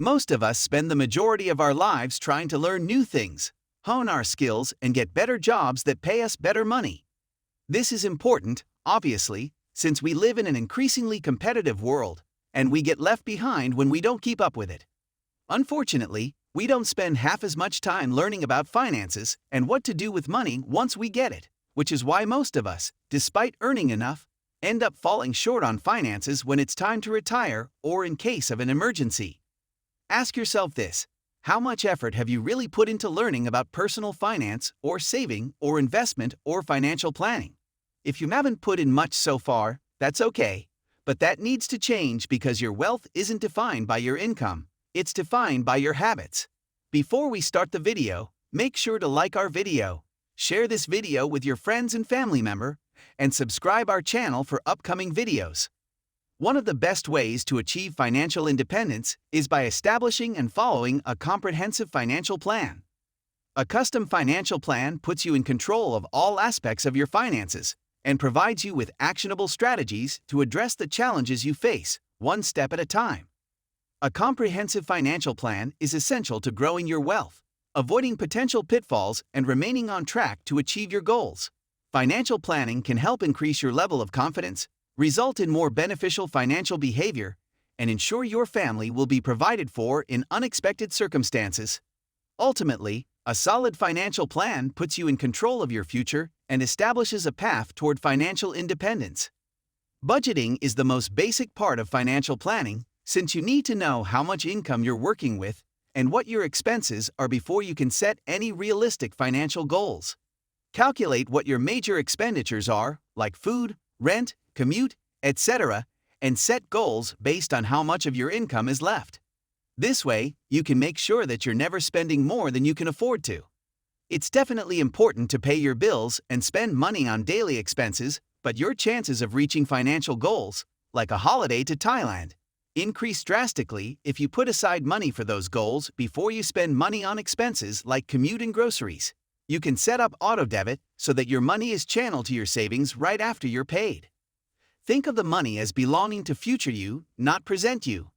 Most of us spend the majority of our lives trying to learn new things, hone our skills, and get better jobs that pay us better money. This is important, obviously, since we live in an increasingly competitive world, and we get left behind when we don't keep up with it. Unfortunately, we don't spend half as much time learning about finances and what to do with money once we get it, which is why most of us, despite earning enough, end up falling short on finances when it's time to retire or in case of an emergency. Ask yourself this: how much effort have you really put into learning about personal finance or saving or investment or financial planning? If you haven't put in much so far, that's okay, but that needs to change because your wealth isn't defined by your income, it's defined by your habits. Before we start the video, make sure to like our video, share this video with your friends and family member, and subscribe our channel for upcoming videos. One of the best ways to achieve financial independence is by establishing and following a comprehensive financial plan. A custom financial plan puts you in control of all aspects of your finances and provides you with actionable strategies to address the challenges you face, one step at a time. A comprehensive financial plan is essential to growing your wealth, avoiding potential pitfalls, and remaining on track to achieve your goals. Financial planning can help increase your level of confidence, result in more beneficial financial behavior, and ensure your family will be provided for in unexpected circumstances. Ultimately, a solid financial plan puts you in control of your future and establishes a path toward financial independence. Budgeting is the most basic part of financial planning, since you need to know how much income you're working with and what your expenses are before you can set any realistic financial goals. Calculate what your major expenditures are, like food, rent, commute, etc., and set goals based on how much of your income is left. This way, you can make sure that you're never spending more than you can afford to. It's definitely important to pay your bills and spend money on daily expenses, but your chances of reaching financial goals, like a holiday to Thailand, increase drastically if you put aside money for those goals before you spend money on expenses like commute and groceries. You can set up auto debit so that your money is channeled to your savings right after you're paid. Think of the money as belonging to future you, not present you.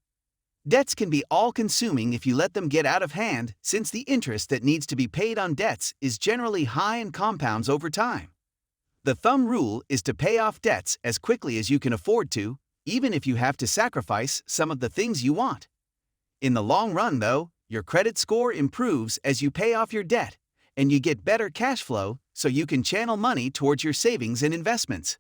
Debts can be all-consuming if you let them get out of hand, since the interest that needs to be paid on debts is generally high and compounds over time. The thumb rule is to pay off debts as quickly as you can afford to, even if you have to sacrifice some of the things you want. In the long run, though, your credit score improves as you pay off your debt, and you get better cash flow so you can channel money towards your savings and investments.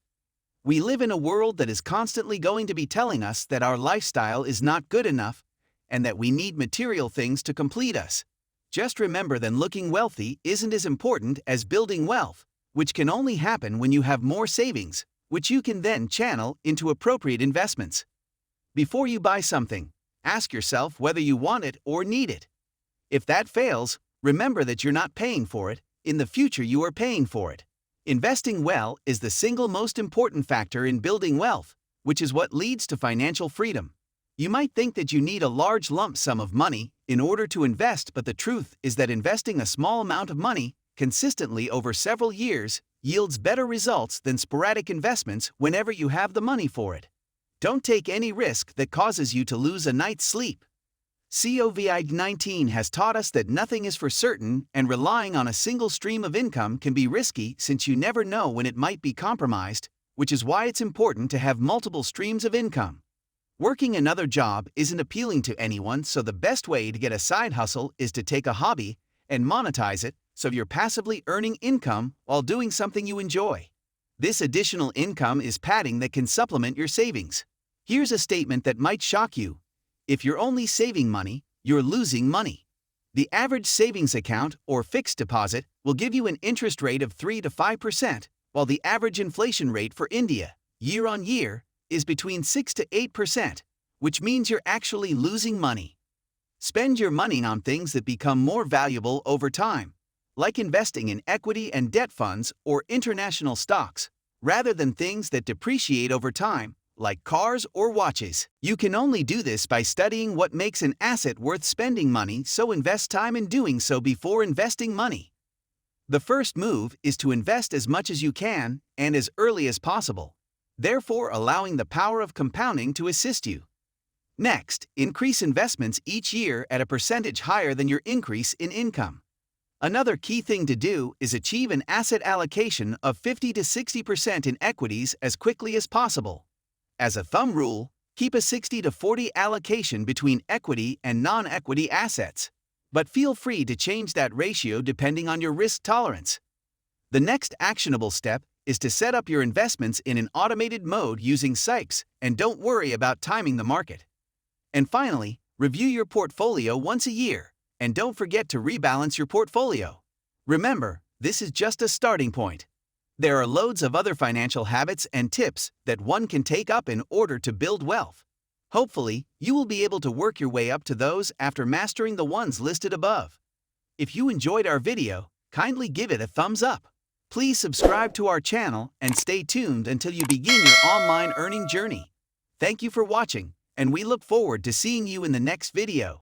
We live in a world that is constantly going to be telling us that our lifestyle is not good enough and that we need material things to complete us. Just remember that looking wealthy isn't as important as building wealth, which can only happen when you have more savings, which you can then channel into appropriate investments. Before you buy something, ask yourself whether you want it or need it. If that fails, remember that you're not paying for it, in the future you are paying for it. Investing well is the single most important factor in building wealth, which is what leads to financial freedom. You might think that you need a large lump sum of money in order to invest, but the truth is that investing a small amount of money consistently over several years yields better results than sporadic investments whenever you have the money for it. Don't take any risk that causes you to lose a night's sleep. COVID-19 has taught us that nothing is for certain, and relying on a single stream of income can be risky since you never know when it might be compromised, which is why it's important to have multiple streams of income. Working another job isn't appealing to anyone, so the best way to get a side hustle is to take a hobby and monetize it so you're passively earning income while doing something you enjoy. This additional income is padding that can supplement your savings. Here's a statement that might shock you. If you're only saving money, you're losing money. The average savings account or fixed deposit will give you an interest rate of 3 to 5%, while the average inflation rate for India, year on year, is between 6 to 8%, which means you're actually losing money. Spend your money on things that become more valuable over time, like investing in equity and debt funds or international stocks, rather than things that depreciate over time, like cars or watches. You can only do this by studying what makes an asset worth spending money, so invest time in doing so before investing money. The first move is to invest as much as you can and as early as possible, therefore allowing the power of compounding to assist you. Next, increase investments each year at a percentage higher than your increase in income. Another key thing to do is achieve an asset allocation of 50 to 60% in equities as quickly as possible. As a thumb rule, keep a 60 to 40 allocation between equity and non-equity assets, but feel free to change that ratio depending on your risk tolerance. The next actionable step is to set up your investments in an automated mode using Sykes, and don't worry about timing the market. And finally, review your portfolio once a year, and don't forget to rebalance your portfolio. Remember, this is just a starting point. There are loads of other financial habits and tips that one can take up in order to build wealth. Hopefully, you will be able to work your way up to those after mastering the ones listed above. If you enjoyed our video, kindly give it a thumbs up. Please subscribe to our channel and stay tuned until you begin your online earning journey. Thank you for watching, and we look forward to seeing you in the next video.